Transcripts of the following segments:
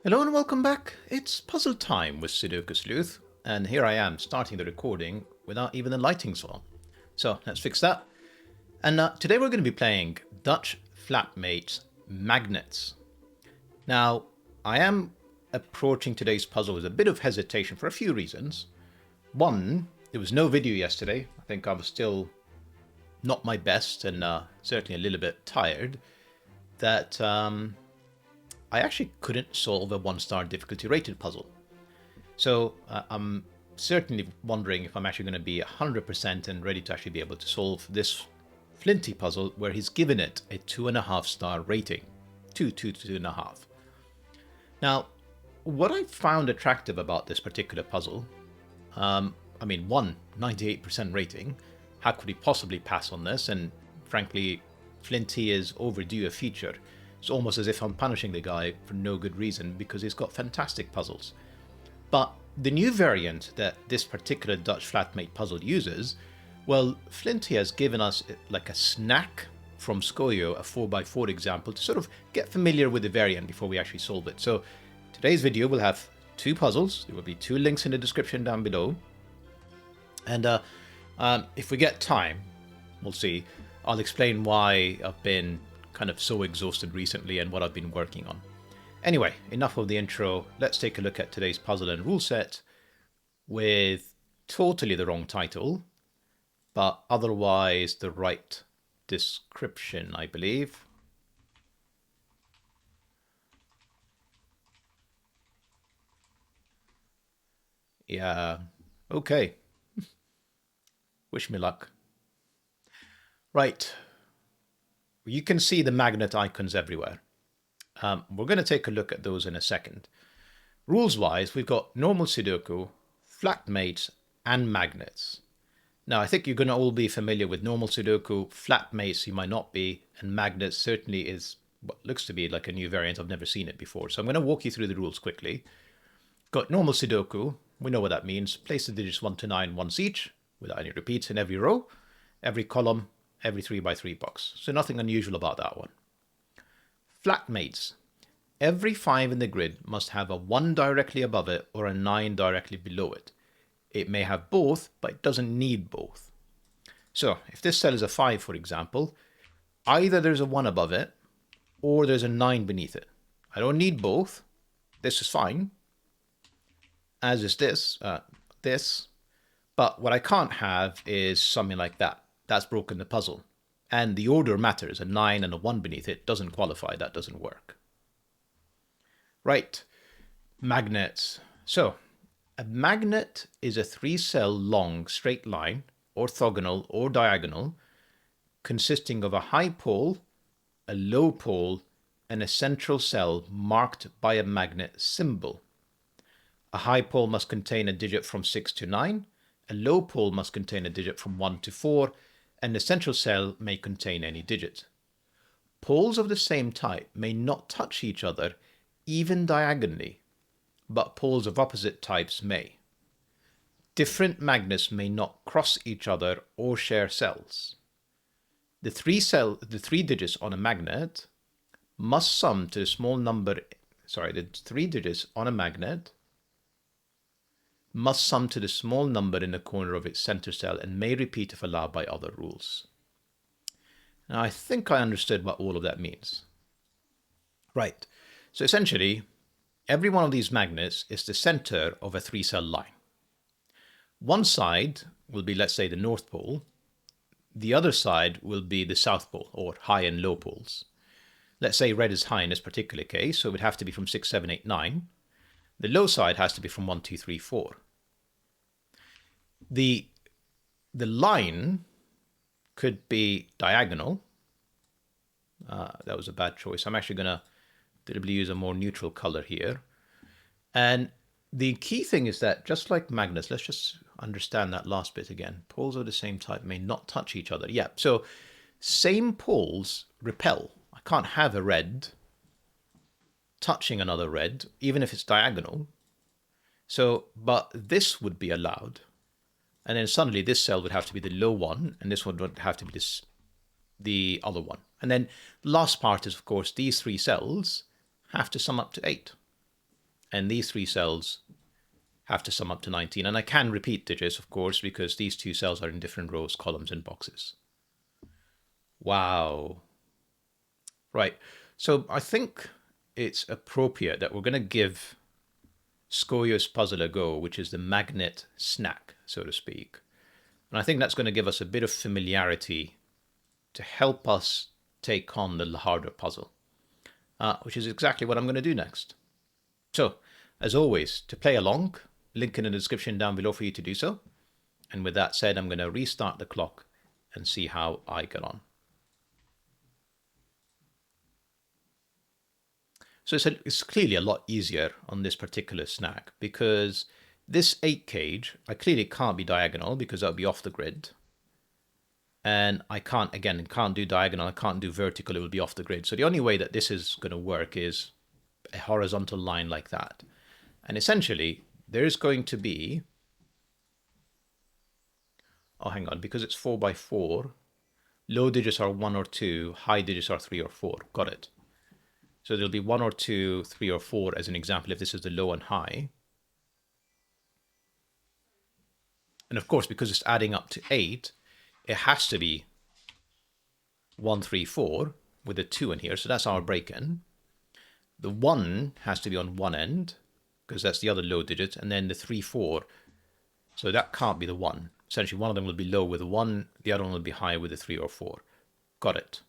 Hello and welcome back. It's puzzle time with Sudoku Sleuth, and here I am starting the recording without even the lighting's on. So let's fix that. And today we're going to be playing Dutch Flatmate Magnets. Now, I am approaching today's puzzle with a bit of hesitation for a few reasons. One, there was no video yesterday. I think I was still not my best and certainly a little bit tired. That I actually couldn't solve a 1-star difficulty rated puzzle. So I'm certainly wondering if I'm actually going to be 100% and ready to actually be able to solve this Flinty puzzle where he's given it a 2.5-star rating. 2.5. Now, what I found attractive about this particular puzzle, I mean, 98% rating. How could he possibly pass on this? And frankly, Flinty is overdue a feature. It's almost as if I'm punishing the guy for no good reason because he's got fantastic puzzles. But the new variant that this particular Dutch flatmate puzzle uses, well, Flinty has given us like a snack from Scojo, a 4x4 example, to sort of get familiar with the variant before we actually solve it. So today's video will have two puzzles. There will be two links in the description down below. And if we get time, we'll see, I'll explain why I've been kind of so exhausted recently and what I've been working on. Anyway, enough of the intro. Let's take a look at today's puzzle and rule set with totally the wrong title, but otherwise the right description, I believe. Yeah, okay. Wish me luck. Right. You can see the magnet icons everywhere. We're going to take a look at those in a second. Rules-wise, we've got normal Sudoku, flatmates, and magnets. Now, I think you're going to all be familiar with normal Sudoku. Flatmates you might not be, and magnets certainly is what looks to be like a new variant. I've never seen it before. So I'm going to walk you through the rules quickly. Got normal Sudoku. We know what that means. Place the digits 1 to 9 once each, without any repeats in every row, every column, every 3x3 box. So nothing unusual about that one. Flatmates. Every 5 in the grid must have a 1 directly above it or a 9 directly below it. It may have both, but it doesn't need both. So if this cell is a 5, for example, either there's a 1 above it or there's a 9 beneath it. I don't need both. This is fine, as is this, but what I can't have is something like that. That's broken the puzzle. And the order matters. A 9 and a 1 beneath it doesn't qualify. That doesn't work. Right. Magnets. So, a magnet is a 3-cell long straight line, orthogonal or diagonal, consisting of a high pole, a low pole, and a central cell marked by a magnet symbol. A high pole must contain a digit from 6 to 9, a low pole must contain a digit from 1 to 4, and the central cell may contain any digit. Poles of the same type may not touch each other, even diagonally, but poles of opposite types may. Different magnets may not cross each other or share cells. The three digits on a magnet must sum to the small number, the 3 digits on a magnet must sum to the small number in the corner of its center cell and may repeat if allowed by other rules. Now, I think I understood what all of that means. Right. So essentially, every one of these magnets is the center of a 3-cell line. One side will be, let's say, the North Pole. The other side will be the South Pole, or high and low poles. Let's say red is high in this particular case, so it would have to be from 6, 7, 8, 9. The low side has to be from 1, 2, 3, 4. The line could be diagonal. That was a bad choice. I'm actually going to deliberately use a more neutral color here. And the key thing is that just like magnets, let's just understand that last bit again. Poles of the same type may not touch each other. Yeah, so same poles repel. I can't have a red touching another red, even if it's diagonal. So, but this would be allowed. And then suddenly this cell would have to be the low one, and this one would have to be the other one. And then the last part is, of course, these 3 cells have to sum up to 8. And these 3 cells have to sum up to 19. And I can repeat digits, of course, because these 2 cells are in different rows, columns, and boxes. Wow. Right. So I think it's appropriate that we're going to give Scojo's puzzle a go, which is the magnet snack, so to speak. And I think that's going to give us a bit of familiarity to help us take on the harder puzzle, which is exactly what I'm going to do next. So, as always, to play along, link in the description down below for you to do so. And with that said, I'm going to restart the clock and see how I get on. So it's clearly a lot easier on this particular snack because this 8 cage, I clearly can't be diagonal because that would be off the grid. And I can't do diagonal, I can't do vertical, it will be off the grid. So the only way that this is going to work is a horizontal line like that. And essentially, there is going to be, oh, hang on, because it's 4 by 4, low digits are 1 or 2, high digits are 3 or 4. Got it. So there'll be 1 or 2, 3 or 4 as an example if this is the low and high. And of course, because it's adding up to 8, it has to be 1, 3, 4 with a 2 in here. So that's our break-in. The 1 has to be on one end because that's the other low digit. And then the 3, 4. So that can't be the 1. Essentially, one of them will be low with a 1. The other one will be high with a 3 or 4. Got it.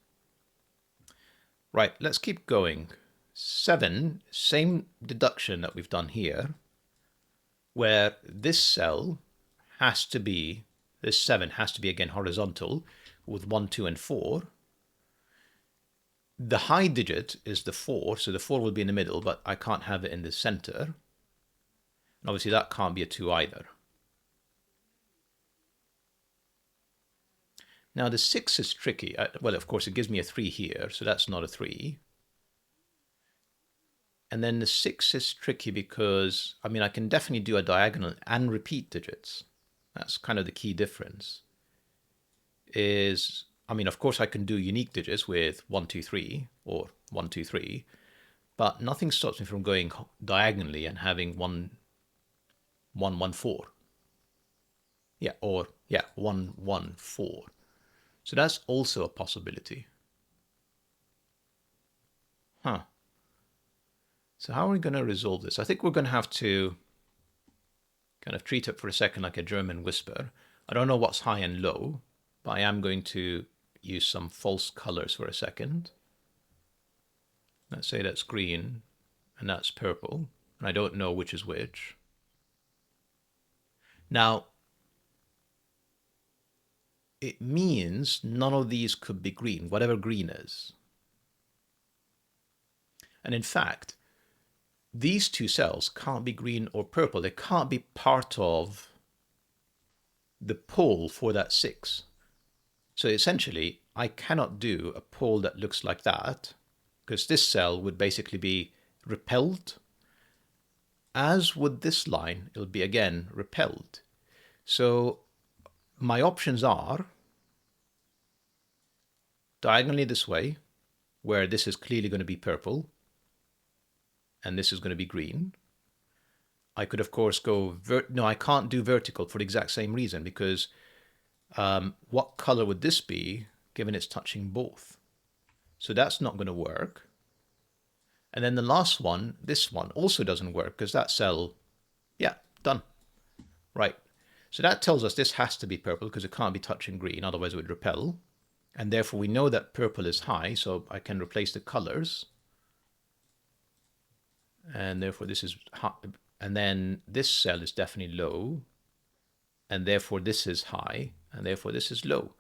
Right, let's keep going. 7, same deduction that we've done here, where this cell has to be, this 7 has to be again horizontal with 1, 2, and 4. The high digit is the 4, so the 4 will be in the middle, but I can't have it in the center. And obviously that can't be a 2 either. Now the 6 is tricky. Well, of course, it gives me a 3 here, so that's not a 3. And then the 6 is tricky because, I mean, I can definitely do a diagonal and repeat digits. That's kind of the key difference. Is, I mean, of course, I can do unique digits with 1, 2, 3, or 1, 2, 3, but nothing stops me from going diagonally and having 1, 1, 1, 4. Yeah, or, yeah, 1, 1, 4. So that's also a possibility. Huh. So how are we going to resolve this? I think we're going to have to kind of treat it for a second like a German whisper. I don't know what's high and low, but I am going to use some false colors for a second. Let's say that's green and that's purple, and I don't know which is which. Now, it means none of these could be green, whatever green is. And in fact, these 2 cells can't be green or purple. They can't be part of the pole for that 6. So essentially, I cannot do a pole that looks like that, because this cell would basically be repelled. As would this line, it'll be again repelled. So my options are diagonally this way, where this is clearly going to be purple, and this is going to be green. I could, of course, go... No, I can't do vertical for the exact same reason, because what color would this be, given it's touching both? So that's not going to work. And then the last one, this one, also doesn't work, because that cell... Yeah, done. Right. So that tells us this has to be purple, because it can't be touching green, otherwise it would repel. And therefore we know that purple is high, so I can replace the colors. And therefore this is high, and then this cell is definitely low, and therefore this is high, and therefore this is low.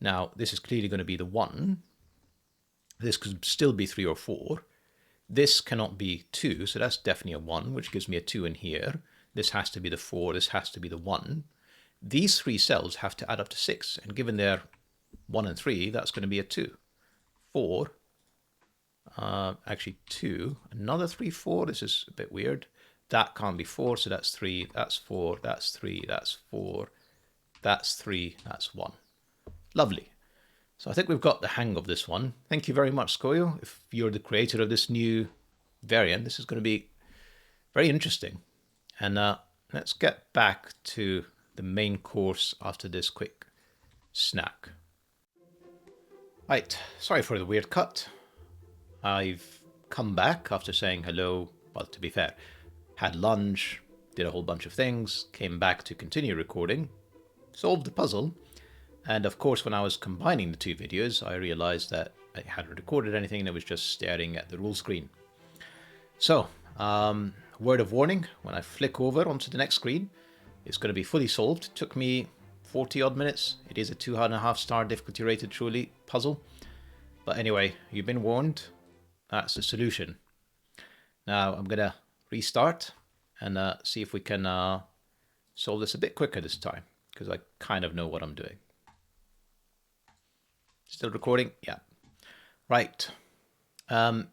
Now this is clearly going to be the 1. This could still be 3 or 4. This cannot be 2, so that's definitely a 1, which gives me a 2 in here. This has to be the 4, this has to be the 1. These 3 cells have to add up to 6, and given they're 1 and 3, that's going to be a 2. 4, actually 2, another 3, 4, this is a bit weird. That can't be 4, so that's 3, that's 4, that's 3, that's 4, that's 3, that's 1. Lovely. So I think we've got the hang of this one. Thank you very much, Scojo. If you're the creator of this new variant, this is going to be Very interesting. And let's get back to the main course after this quick snack. Right, sorry for the weird cut. I've come back after saying hello. Well, to be fair, had lunch, did a whole bunch of things, came back to continue recording, solved the puzzle, and of course when I was combining the two videos I realized that I hadn't recorded anything and it was just staring at the rule screen. So, word of warning, when I flick over onto the next screen, it's going to be fully solved. It took me 40 odd minutes. It is a 2.5 star difficulty rated truly puzzle. But anyway, you've been warned. That's the solution. Now I'm going to restart and see if we can solve this a bit quicker this time, because I kind of know what I'm doing. Still recording? Yeah. Right. I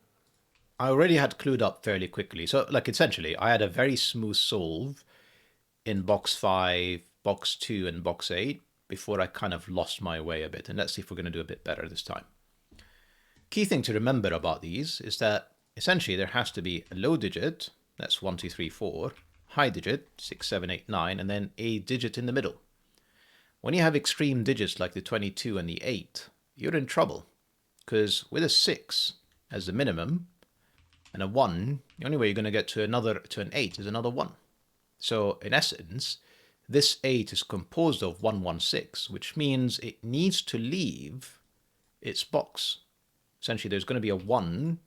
already had clued up fairly quickly. So, like, essentially, I had a very smooth solve in box 5, box 2, and box 8 before I kind of lost my way a bit. And let's see if we're going to do a bit better this time. Key thing to remember about these is that essentially there has to be a low digit, that's 1, 2, 3, 4, high digit, 6, 7, 8, 9, and then a digit in the middle. When you have extreme digits like the 22 and the 8, you're in trouble, because with a 6 as the minimum and a 1, the only way you're going to get to an 8 is another 1. So in essence, this 8 is composed of 116, which means it needs to leave its box. Essentially, there's going to be a 1.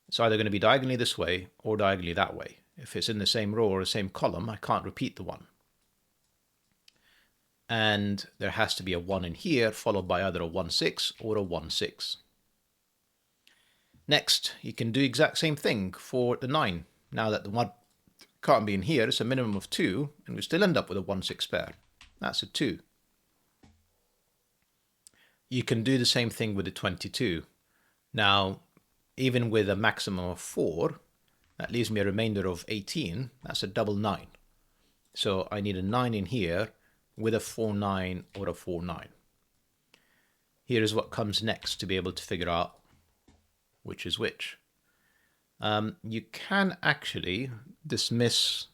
It's either going to be diagonally this way or diagonally that way. If it's in the same row or the same column, I can't repeat the 1. And there has to be a 1 in here, followed by either a 1-6 or a 1-6. Next, you can do the exact same thing for the 9. Now that the 1 can't be in here, it's a minimum of 2, and we still end up with a 1-6 pair. That's a 2. You can do the same thing with the 22. Now, even with a maximum of 4, that leaves me a remainder of 18. That's a double 9. So I need a 9 in here with a 4-9 or a 4-9. Here is what comes next to be able to figure out which is which. You can actually dismiss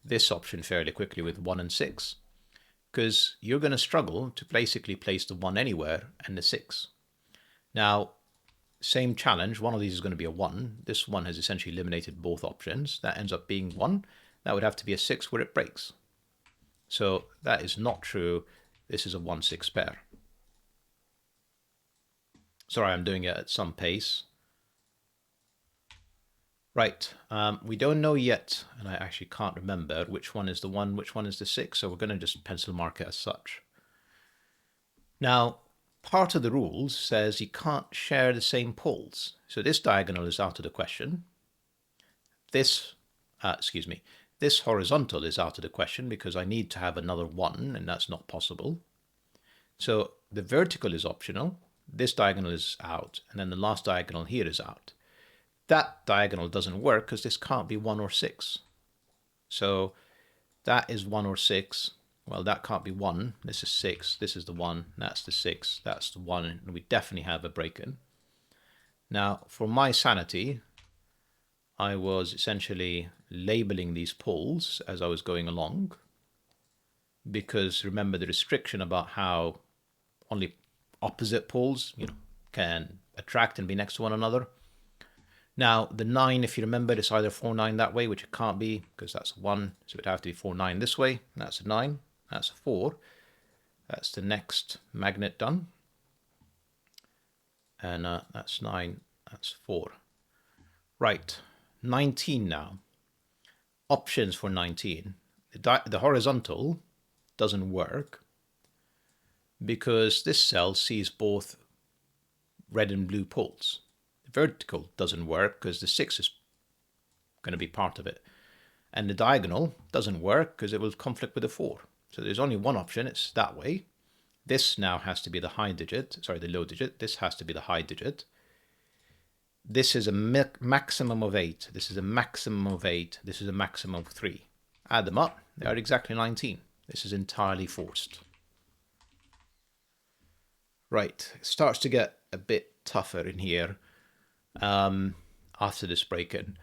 this option fairly quickly with 1 and 6, because you're going to struggle to basically place the 1 anywhere and the 6. Now, same challenge, one of these is going to be a 1. This one has essentially eliminated both options. That ends up being 1. That would have to be a 6 where it breaks. So that is not true. This is a 1-6 pair. Sorry, I'm doing it at some pace. Right, we don't know yet, and I actually can't remember which one is the 1, which one is the 6, so we're going to just pencil mark it as such. Now, part of the rules says you can't share the same poles. So this diagonal is out of the question. This horizontal is out of the question because I need to have another 1, and that's not possible. So the vertical is optional. This diagonal is out, and then the last diagonal here is out. That diagonal doesn't work because this can't be 1 or 6. So that is 1 or 6. Well, that can't be 1. This is 6. This is the 1. That's the 6. That's the 1. And we definitely have a break-in. Now, for my sanity, I was essentially labeling these poles as I was going along, because remember the restriction about how only opposite poles, can attract and be next to one another. Now, the 9, if you remember, is either 4-9 that way, which it can't be because that's a 1. So it would have to be 4-9 this way. That's a 9. That's a 4. That's the next magnet done. And that's 9. That's 4. Right. 19 now. Options for 19. The horizontal doesn't work because this cell sees both red and blue poles. Vertical doesn't work because the 6 is going to be part of it. And the diagonal doesn't work because it will conflict with the 4. So there's only one option, it's that way. This now has to be the high digit, sorry, the low digit. This has to be the high digit. This is a maximum of 8. This is a maximum of 8. This is a maximum of 3. Add them up, they are exactly 19. This is entirely forced. Right, it starts to get a bit tougher in here. after this break-in.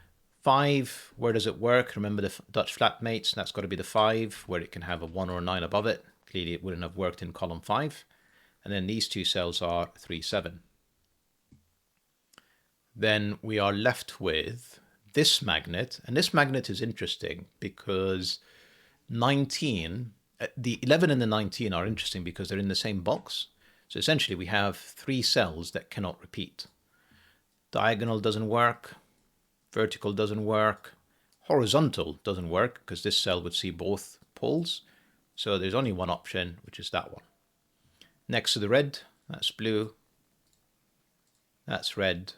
5, where does it work? Remember the Dutch flatmates, that's got to be the 5, where it can have a 1 or a 9 above it. Clearly it wouldn't have worked in column 5. And then these two cells are 3, 7. Then we are left with this magnet, and this magnet is interesting because 19, the 11 and the 19 are interesting because they're in the same box. So essentially we have 3 cells that cannot repeat. Diagonal doesn't work, vertical doesn't work, horizontal doesn't work because this cell would see both poles. So there's only one option, which is that one. Next to the red, that's blue, that's red.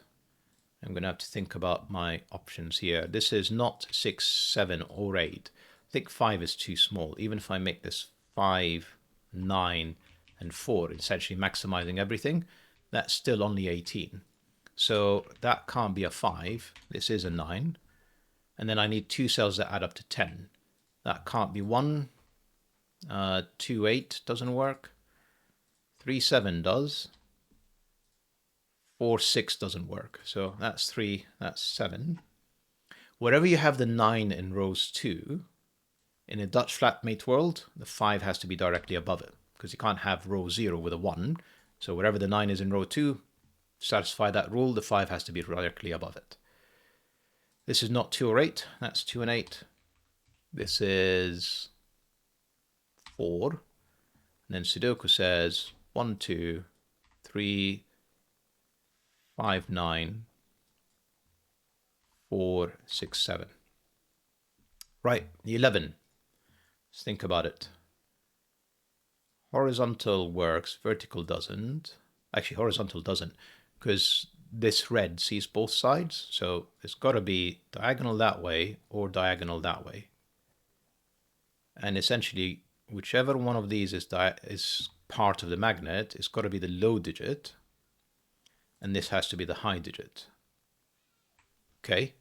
I'm going to have to think about my options here. This is not 6, 7, or 8. I think 5 is too small. Even if I make this 5, 9, and 4, essentially maximizing everything, that's still only 18. So that can't be a 5. This is a 9. And then I need 2 cells that add up to 10. That can't be 1. 2, 8 doesn't work. 3, 7 does. 4, 6 doesn't work. So that's 3, that's 7. Wherever you have the 9 in rows 2, in a Dutch flatmate world, the 5 has to be directly above it because you can't have row 0 with a 1. So wherever the 9 is in row 2, satisfy that rule, the 5 has to be directly above it. This is not 2 or 8, that's 2 and 8. This is 4. And then Sudoku says 1, 2, 3, 5, 9, 4, 6, 7. Right, the 11. Let's think about it. Horizontal works, vertical doesn't. Actually, horizontal doesn't, because this red sees both sides. So it's got to be diagonal that way or diagonal that way. And essentially, whichever one of these is part of the magnet, it's got to be the low digit. And this has to be the high digit. Okay.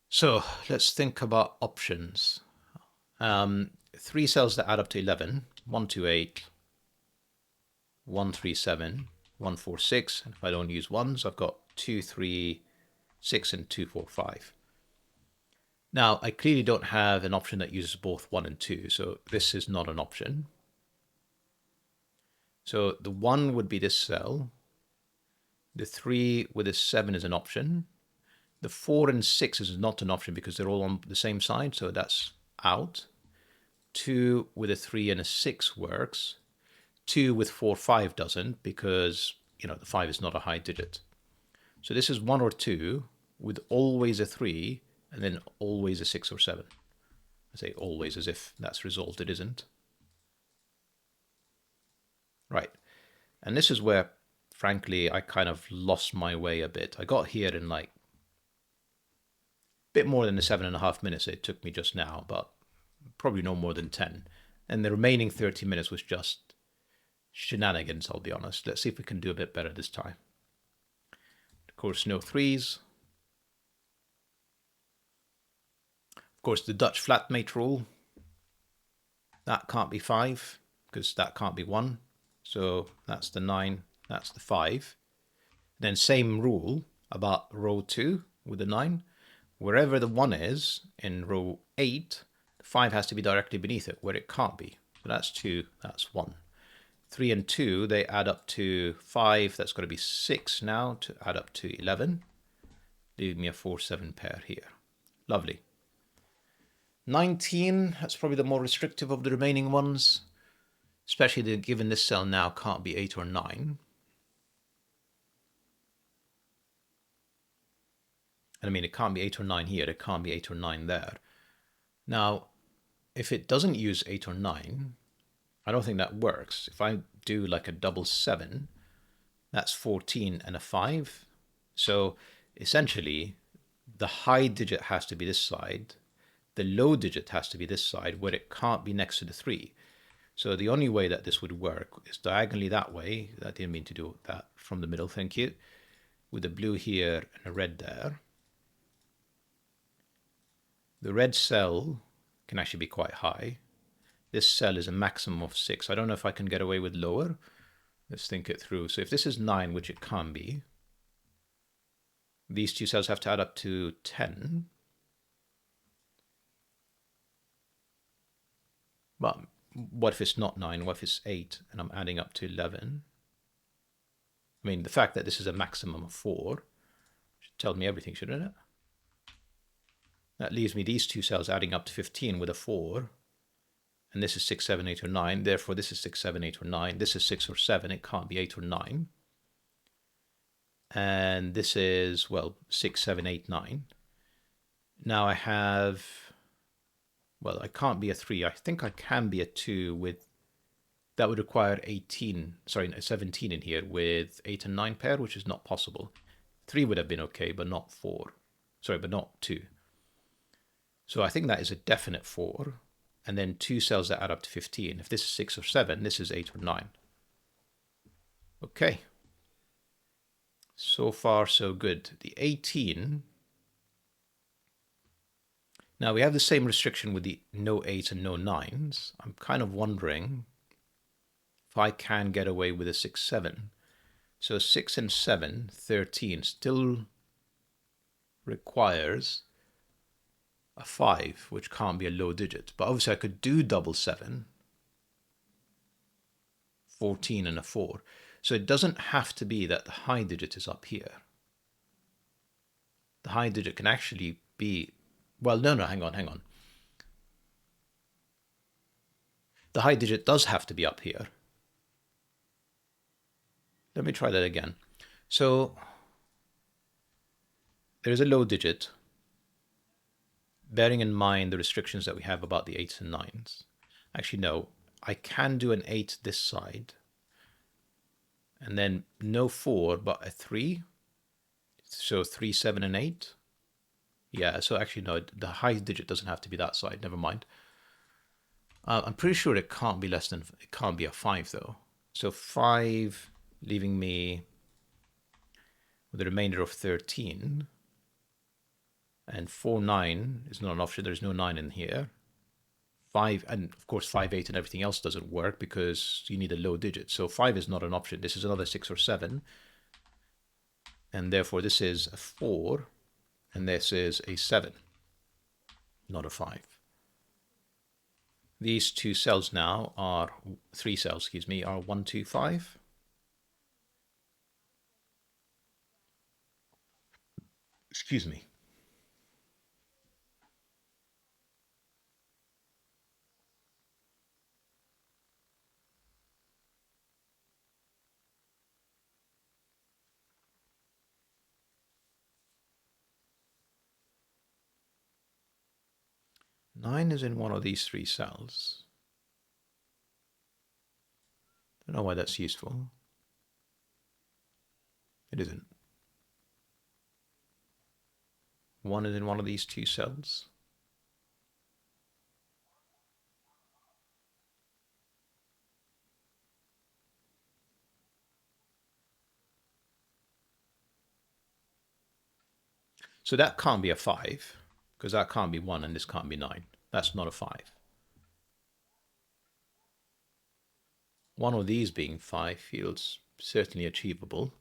So let's think about options. 3 cells that add up to 11. 1, 2, 8. 1, 3, 7. 1, 4, 6. And if I don't use ones, I've got 2, 3, 6, and 2, 4, 5. Now, I clearly don't have an option that uses both 1 and 2. So this is not an option. So the 1 would be this cell. The 3 with a 7 is an option. The 4 and 6 is not an option because they're all on the same side, so that's out. 2 with a 3 and a 6 works. 2 with 4, 5 doesn't because, the 5 is not a high digit. So this is 1 or 2 with always a 3 and then always a 6 or 7. I say always as if that's resolved. It isn't. Right. And this is where, frankly, I kind of lost my way a bit. I got here in like a bit more than the 7.5 minutes it took me just now, but probably no more than 10. And the remaining 30 minutes was just shenanigans, I'll be honest. Let's see if we can do a bit better this time. Of course, no 3s. Of course, the Dutch flatmate rule. That can't be 5 because that can't be 1. So that's the 9. That's the 5. Then same rule about row 2 with the 9. Wherever the 1 is in row 8, the 5 has to be directly beneath it, where it can't be. So that's 2, that's 1. 3 and 2, they add up to 5. That's got to be 6 now to add up to 11. Leave me a 4, 7 pair here. Lovely. 19, that's probably the more restrictive of the remaining ones, especially given this cell now can't be 8 or 9. And I mean, it can't be 8 or 9 here. It can't be 8 or 9 there. Now, if it doesn't use 8 or 9, I don't think that works. If I do like a double 7, that's 14 and a 5. So essentially, the high digit has to be this side. The low digit has to be this side, where it can't be next to the 3. So the only way that this would work is diagonally that way. I didn't mean to do that from the middle, thank you. With a blue here and a red there. The red cell can actually be quite high. This cell is a maximum of 6. I don't know if I can get away with lower. Let's think it through. So if this is 9, which it can be, These two cells have to add up to 10. But what if it's not 9? What if it's 8 and I'm adding up to 11? I mean, the fact that this is a maximum of 4 should tell me everything, shouldn't it? That leaves me these two cells adding up to 15 with a 4. And this is 6, 7, 8, or 9. Therefore, this is 6, 7, 8, or 9. This is 6 or 7. It can't be 8 or 9. And this is, well, 6, 7, 8, 9. Now I have, well, I can't be a 3. I think I can be a 2 with, that would require 17 in here with 8 and 9 pair, which is not possible. 3 would have been okay, but not 4. Sorry, but not 2. So I think that is a definite 4. And then 2 cells that add up to 15. If this is 6 or 7, this is 8 or 9. Okay. So far, so good. The 18. Now we have the same restriction with the no 8s and no 9s. I'm kind of wondering if I can get away with a 6, 7. So 6 and 7, 13, still requires a 5, which can't be a low digit. But obviously I could do double 7, 14 and a 4. So it doesn't have to be that the high digit is up here. The high digit can actually be, well, no, hang on. The high digit does have to be up here. Let me try that again. So there's a low digit, bearing in mind the restrictions that we have about the 8s and 9s. Actually, no, I can do an 8 this side. And then no 4, but a 3. So 3, 7, and 8. Yeah, so actually, no, the high digit doesn't have to be that side. Never mind. I'm pretty sure it can't be less than, it can't be a 5, though. So 5, leaving me with a remainder of 13. And 4, 9 is not an option. There's no 9 in here. 5, and of course 5, 8 and everything else doesn't work because you need a low digit. So 5 is not an option. This is another 6 or 7. And therefore this is a 4 and this is a 7, not a 5. These two cells now are, 3 cells, excuse me, are 1, 2, 5. Excuse me. Nine is in one of these 3 cells. Don't know why that's useful. It isn't. 1 is in one of these 2 cells. So that can't be a 5, because that can't be 1 and this can't be 9. That's not a 5. One of these being 5 feels certainly achievable.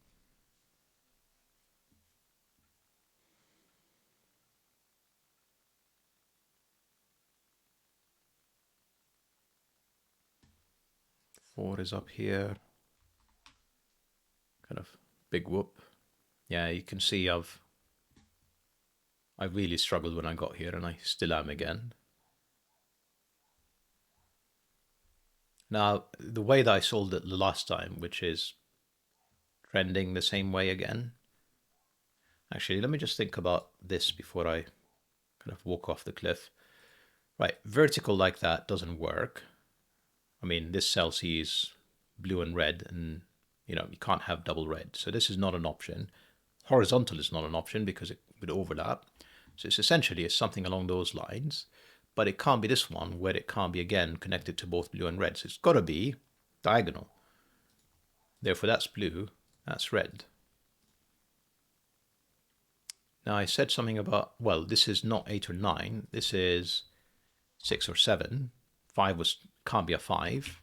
Four is up here. Kind of big whoop. Yeah, you can see I really struggled when I got here, and I still am again. Now, the way that I solved it the last time, which is trending the same way again. Actually, let me just think about this before I kind of walk off the cliff. Right, vertical like that doesn't work. I mean, this cell sees blue and red, and you can't have double red. So this is not an option. Horizontal is not an option because it would overlap. So it's essentially something along those lines, but it can't be this one where it can't be again connected to both blue and red. So it's got to be diagonal. Therefore, that's blue, that's red. Now I said something about, well, this is not 8 or 9. This is 6 or 7. 5 can't be a 5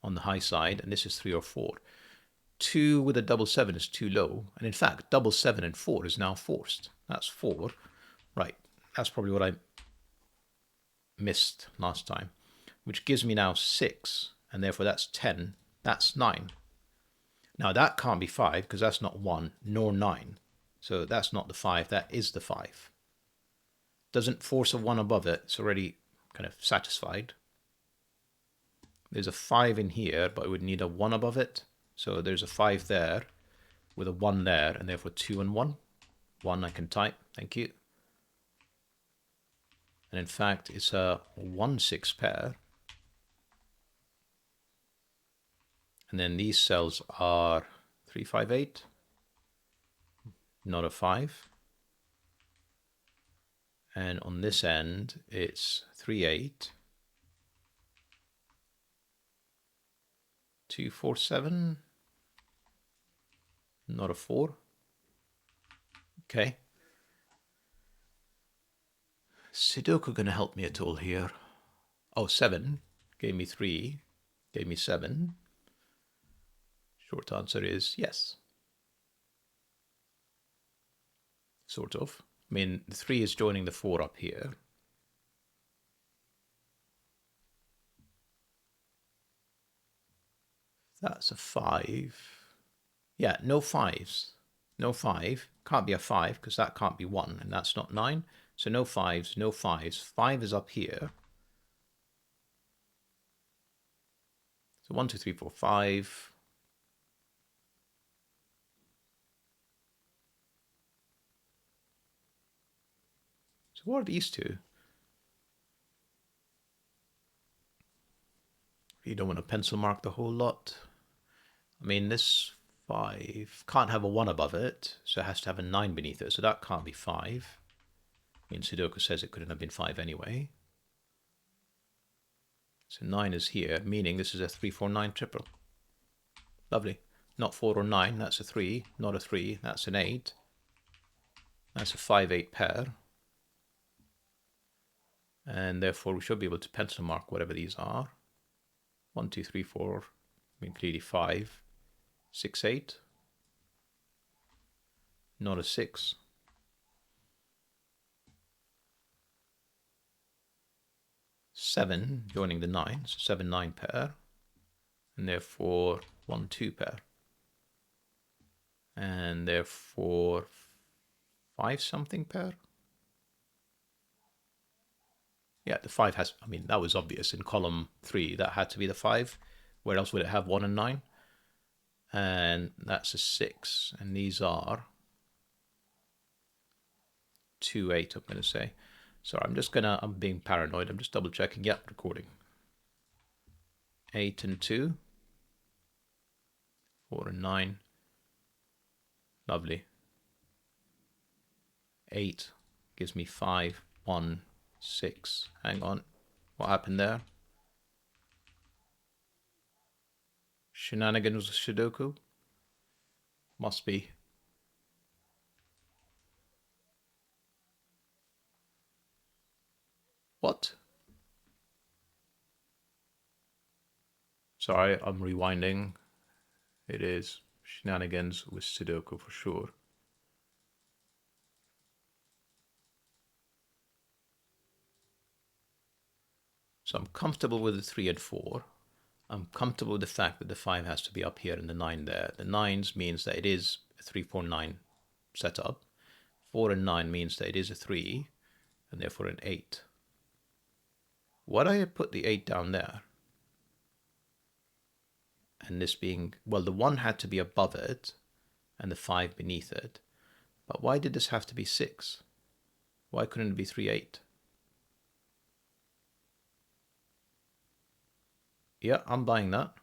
on the high side, and this is 3 or 4. 2 with a double 7 is too low. And in fact, double 7 and 4 is now forced. That's 4. Right, that's probably what I missed last time. Which gives me now 6. And therefore that's 10. That's 9. Now that can't be 5 because that's not 1 nor 9. So that's not the 5, that is the 5. Doesn't force a 1 above it, it's already kind of satisfied. There's a 5 in here, but it would need a 1 above it. So there's a 5 there with a 1 there, and therefore 2 and 1. 1 I can type, thank you. And in fact, it's a 1-6 pair. And then these cells are 3, 5, 8. Not a 5. And on this end, it's 3, 8. 2, 4, 7. Not a 4. Okay. Sudoku gonna help me at all here? Oh, 7. Gave me 3. Gave me 7. Short answer is yes. Sort of. I mean, the 3 is joining the 4 up here. That's a 5. Yeah, no 5s. No 5. Can't be a 5 because that can't be 1, and that's not 9. So no 5s, no 5s. 5 is up here. So 1, 2, 3, 4, 5. So what are these two? You don't want to pencil mark the whole lot. I mean, this 5 can't have a 1 above it, so it has to have a 9 beneath it. So that can't be 5. I mean, Sudoku says it couldn't have been 5 anyway. So 9 is here, meaning this is a 3, 4, 9 triple. Lovely. Not 4 or 9, that's a 3. Not a 3, that's an 8. That's a 5, 8 pair. And therefore we should be able to pencil mark whatever these are. 1, 2, 3, 4, I mean clearly 5. 6, 8. Not a 6. 7 joining the 9, so 7, 9 pair. And therefore 1, 2 pair. And therefore 5 something pair. Yeah, the 5 has, I mean, that was obvious in column 3. That had to be the 5. Where else would it have 1 and 9? And that's a 6. And these are 2, 8, I'm going to say. Sorry, I'm being paranoid. I'm just double checking. Yep, recording. 8 and 2. 4 and 9. Lovely. 8 gives me 5, 1, 6. Hang on. What happened there? Shenanigans with Sudoku? Must be. What? Sorry, I'm rewinding. It is shenanigans with Sudoku for sure. So I'm comfortable with the 3 and 4. I'm comfortable with the fact that the 5 has to be up here and the 9 there. The 9s means that it is a 3, 4, 9 setup. 4 and 9 means that it is a 3 and therefore an 8. Why do I put the 8 down there? And this being, well, the 1 had to be above it and the 5 beneath it. But why did this have to be 6? Why couldn't it be 3, 8? Yeah, I'm buying that.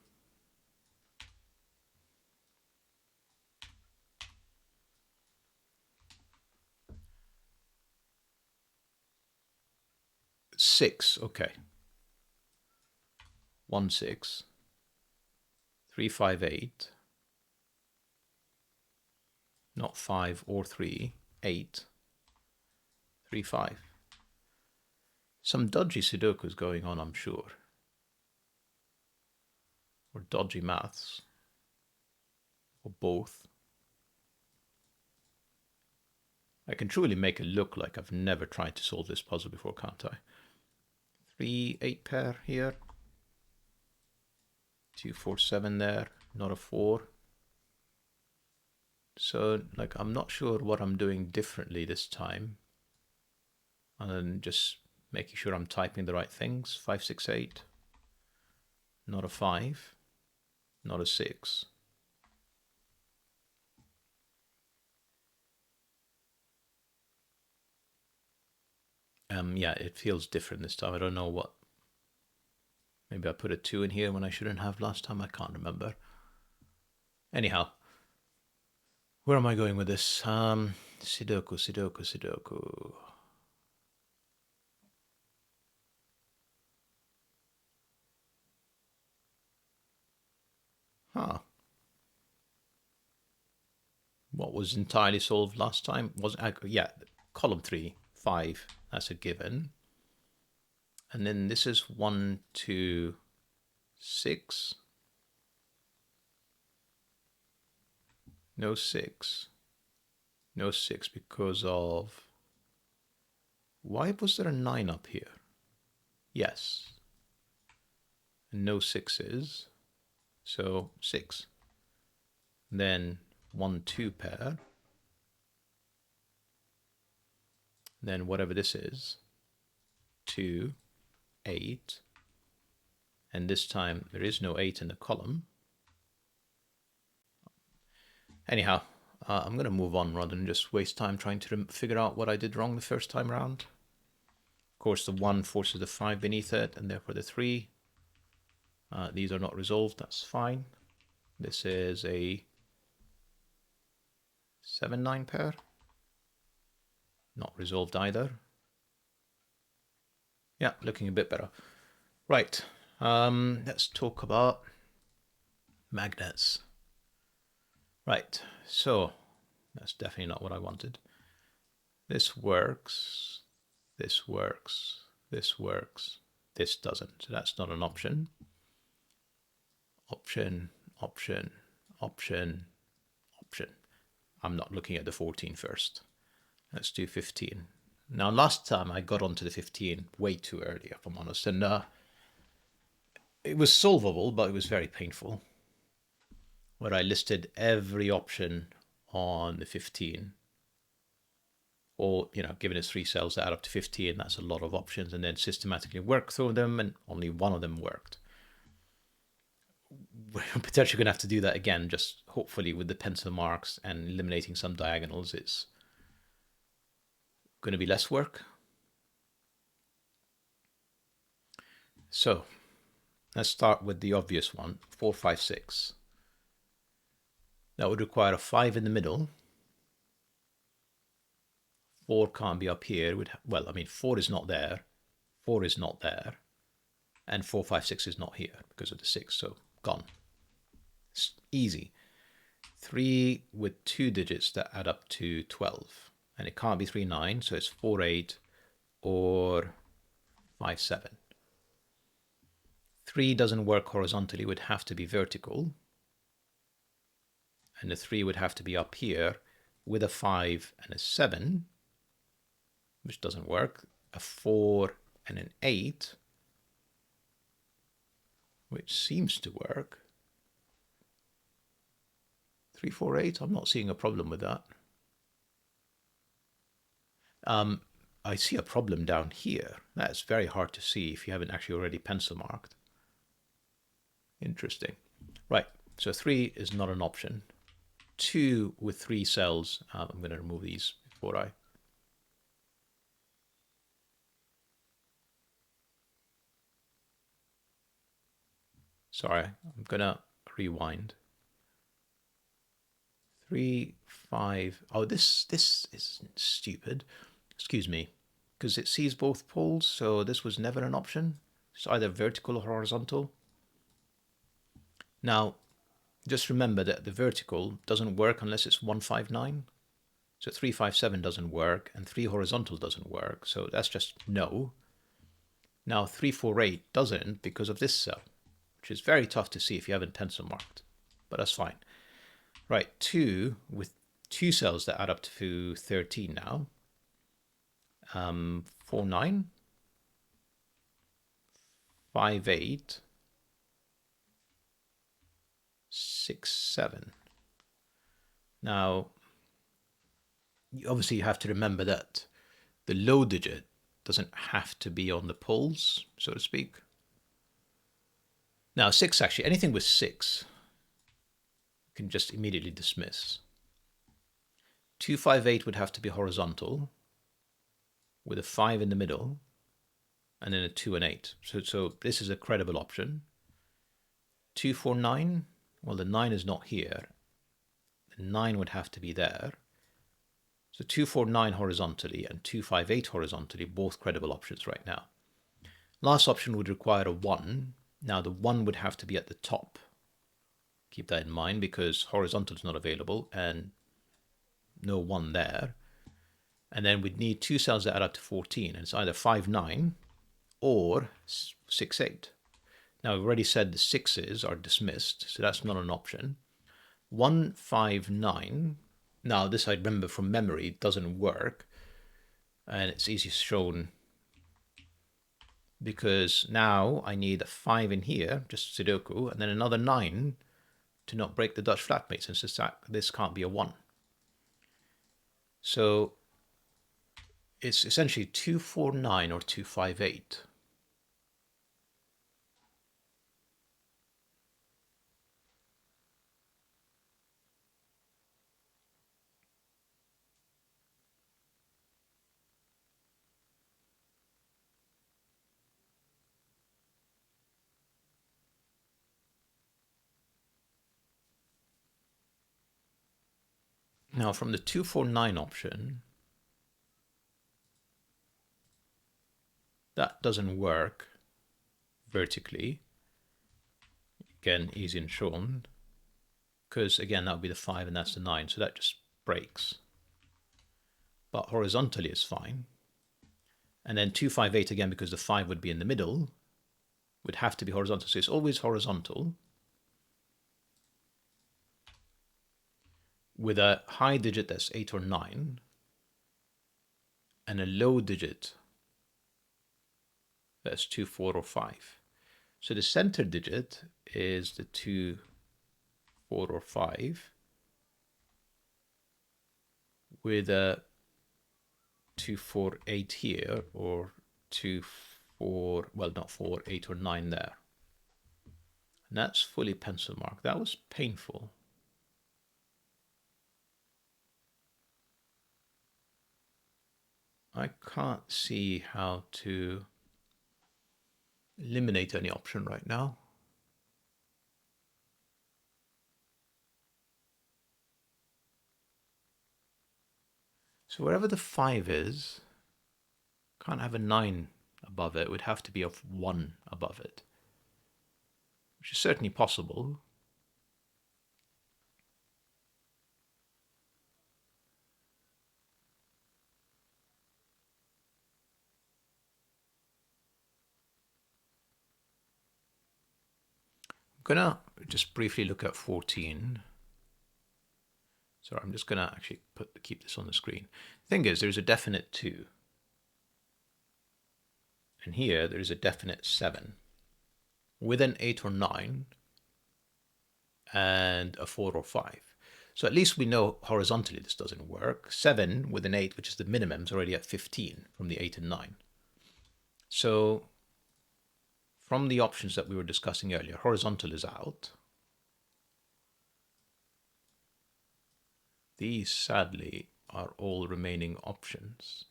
Six, okay. 1, 6. 3, 5, 8. Not 5 or 3. 8. 3, 5. Some dodgy Sudokus going on, I'm sure. Or dodgy maths. or both. I can truly make it look like I've never tried to solve this puzzle before, can't I? 3, 8 pair here. 2, 4, 7 there, not a 4. So, like, I'm not sure what I'm doing differently this time. And then just making sure I'm typing the right things. 5, 6, 8. Not a 5. Not a 6. Yeah, it feels different this time. I don't know what. Maybe I put a 2 in here when I shouldn't have last time. I can't remember. Anyhow, where am I going with this? Sudoku. Huh. What was entirely solved last time was, yeah, column 3, 5. That's a given. And then this is 1, 2, 6. No 6. No 6 because of... Why was there a 9 up here? Yes. And no 6s. So 6. Then 1, 2 pair. Then whatever this is. 2, 8. And this time there is no 8 in the column. Anyhow, I'm going to move on rather than just waste time trying to figure out what I did wrong the first time around. Of course, the 1 forces the 5 beneath it, and therefore the 3. These are not resolved, that's fine. This is a 7, 9 pair. Not resolved either. Yeah, looking a bit better. Right, let's talk about magnets. Right, so that's definitely not what I wanted. This works, this works, this works, this doesn't. So that's not an option. Option, option, option, option. I'm not looking at the 14 first. Let's do 15. Now, last time I got onto the 15 way too early, if I'm honest, and it was solvable, but it was very painful. Where I listed every option on the 15, or, you know, given it's 3 cells that add up to 15, that's a lot of options, and then systematically work through them, and only one of them worked. We're potentially going to have to do that again, just hopefully with the pencil marks and eliminating some diagonals. It's going to be less work. So let's start with the obvious one, 4, 5, 6. That would require a 5 in the middle. 4 can't be up here. Well, I mean, 4 is not there. 4 is not there. And 4, 5, 6 is not here because of the 6, so gone. It's easy. 3 with 2 digits that add up to 12. And it can't be 3, 9, so it's 4, 8 or 5, 7. 3 doesn't work horizontally, it would have to be vertical. And the 3 would have to be up here with a 5 and a 7, which doesn't work. A 4 and an 8, which seems to work. 3, 4, 8, I'm not seeing a problem with that. I see a problem down here. That's very hard to see if you haven't actually already pencil marked. Interesting. Right, so 3 is not an option. 2 with 3 cells. I'm going to remove these before I... Sorry, I'm going to rewind. 3, 5... Oh, this is stupid. Excuse me. Because it sees both poles, so this was never an option. It's either vertical or horizontal. Now, just remember that the vertical doesn't work unless it's 1, 5, 9. So 3, 5, 7 doesn't work, and 3 horizontal doesn't work. So that's just no. Now 3, 4, 8 doesn't because of this cell, which is very tough to see if you haven't pencil marked, but that's fine. Right, 2 with 2 cells that add up to 13 now. 4, 9, 5, 8, 6, 7. Now, obviously you have to remember that the low digit doesn't have to be on the poles, so to speak. Now, 6 actually, anything with 6 you can just immediately dismiss. 2, 5, 8 would have to be horizontal with a 5 in the middle and then a 2 and 8. So this is a credible option. 2, 4, 9, well, the 9 is not here. The 9 would have to be there. So 2, 4, 9 horizontally and 2, 5, 8 horizontally, both credible options right now. Last option would require a 1. Now the 1 would have to be at the top. Keep that in mind because horizontal is not available and no 1 there. And then we'd need 2 cells that add up to 14. And it's either 5, 9 or 6, 8. Now we've already said the 6s are dismissed, so that's not an option. 1, 5, 9. Now this I remember from memory doesn't work. And it's easily shown because now I need a 5 in here, just Sudoku, and then another 9 to not break the Dutch flatmate, since this can't be a 1. So it's essentially 2, 4, 9 or 2, 5, 8. Now from the 2, 4, 9 option, that doesn't work vertically. Again, easy and shown. Because again, that would be the 5 and that's the 9, so that just breaks. But horizontally is fine. And then 2, 5, 8 again, because the 5 would be in the middle, would have to be horizontal. So it's always horizontal. With a high digit that's 8 or 9, and a low digit that's 2, 4, or 5. So the center digit is the 2, 4, or 5, with a 2, 4, 8 here, or 2, 4, well, not 4, 8, or 9 there. And that's fully pencil marked. That was painful. I can't see how to eliminate any option right now. So wherever the 5 is, can't have a 9 above it. It would have to be a 1 above it, which is certainly possible. I'm gonna just briefly look at 14. Sorry, I'm just gonna actually keep this on the screen. Thing is, there's a definite 2. And here there's a definite 7 with an 8 or 9 and a 4 or 5. So at least we know horizontally this doesn't work. 7 with an 8, which is the minimum, is already at 15 from the 8 and 9. So from the options that we were discussing earlier, horizontal is out. These, sadly, are all remaining options.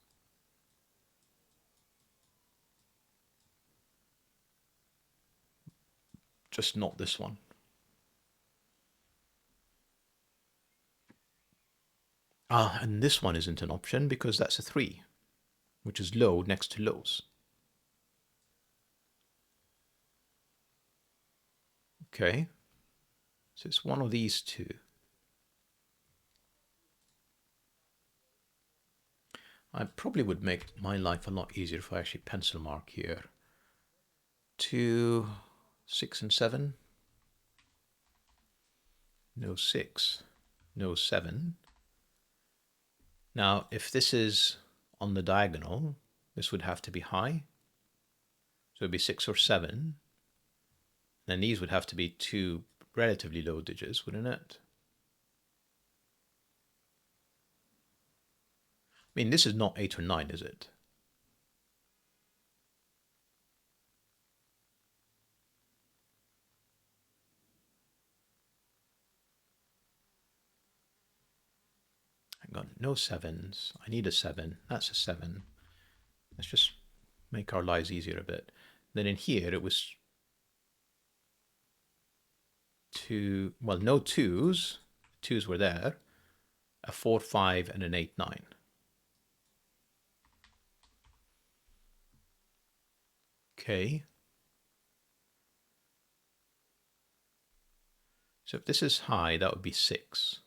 Just not this one. And this one isn't an option because that's a 3, which is low next to lows. Okay, so it's one of these two. I probably would make my life a lot easier if I actually pencil mark here. 2, 6, and 7. No 6. no 7. Now, if this is on the diagonal, this would have to be high. So it would be 6 or 7. Then these would have to be 2 relatively low digits, wouldn't it? I mean, this is not 8 or 9, is it? Hang on, no 7s. I need a 7. That's a 7. Let's just make our lives easier a bit. Then in here, it was 2, well, no 2s. 2s were there. A 4, 5, and an 8, 9. Okay. So if this is high, that would be 6.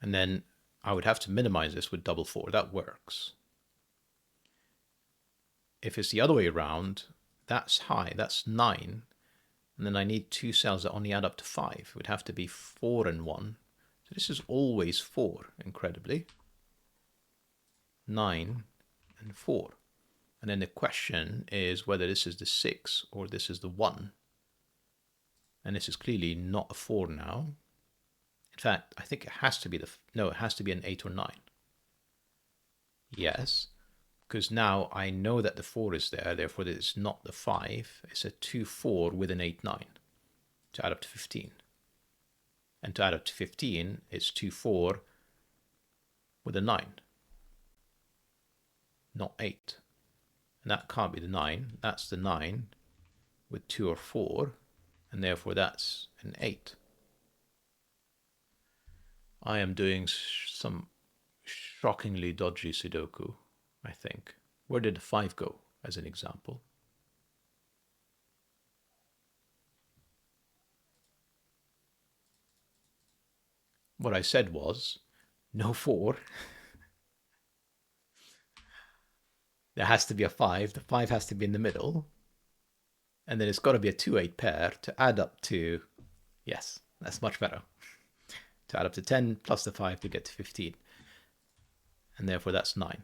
And then I would have to minimize this with double 4. That works. If it's the other way around, that's high. That's 9. And then I need 2 cells that only add up to 5. It would have to be 4 and 1. So this is always 4, incredibly. 9 and 4. And then the question is whether this is the 6 or this is the 1. And this is clearly not a 4 now. In fact, I think it has to be it has to be an 8 or 9. Yes, because now I know that the 4 is there, therefore it's not the 5. It's a 2, 4 with an 8, 9 to add up to 15. And to add up to 15, it's 2, 4 with a 9, not 8. And that can't be the 9. That's the 9 with 2 or 4, and therefore that's an 8. I am doing some shockingly dodgy Sudoku, I think. Where did the 5 go, as an example? What I said was, no 4. There has to be a 5. The 5 has to be in the middle. And then it's got to be a 2-8 pair to add up to, yes, that's much better. To add up to 10 plus the 5 to get to 15. And therefore that's 9.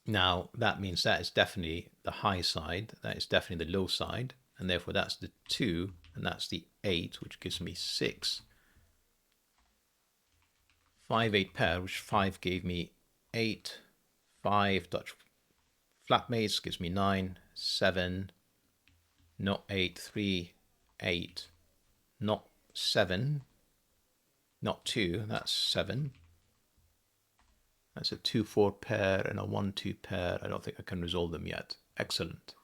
Now that means that is definitely the high side, that is definitely the low side, and therefore that's the 2, and that's the 8, which gives me 6. 5, 8 pair, which 5 gave me 8, 5 Dutch flatmates gives me 9, 7, not 8, 3, 8, not 7, not 2, that's 7. That's a 2-4 pair and a 1-2 pair. I don't think I can resolve them yet. Excellent.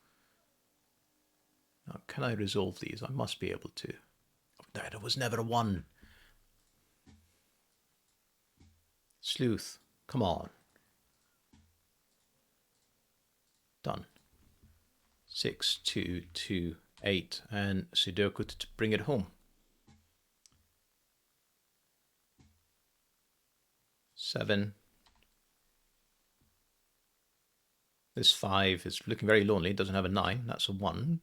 Now, can I resolve these? I must be able to. Oh, there was never a 1. Sleuth, come on. Done. 6, 2, 2, 8, and Sudoku to bring it home. 7. This 5 is looking very lonely. It doesn't have a 9. That's a 1.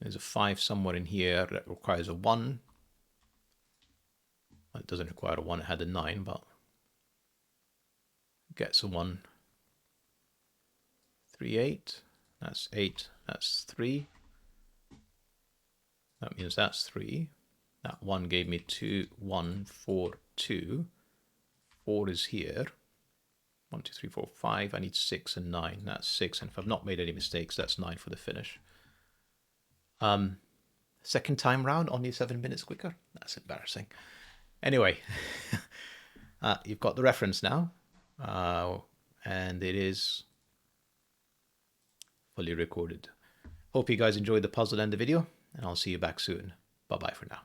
There's a 5 somewhere in here that requires a 1. Well, it doesn't require a 1. It had a 9, but it gets a 1. 3, 8. That's 8. That's 3. That means that's 3. That 1 gave me 2, 1, 4, 2. 4 is here. 1, 2, 3, 4, 5. I need 6 and 9. That's 6. And if I've not made any mistakes, that's 9 for the finish. Second time round, only 7 minutes quicker. That's embarrassing. Anyway, you've got the reference now. And it is fully recorded. Hope you guys enjoyed the puzzle and the video. And I'll see you back soon. Bye-bye for now.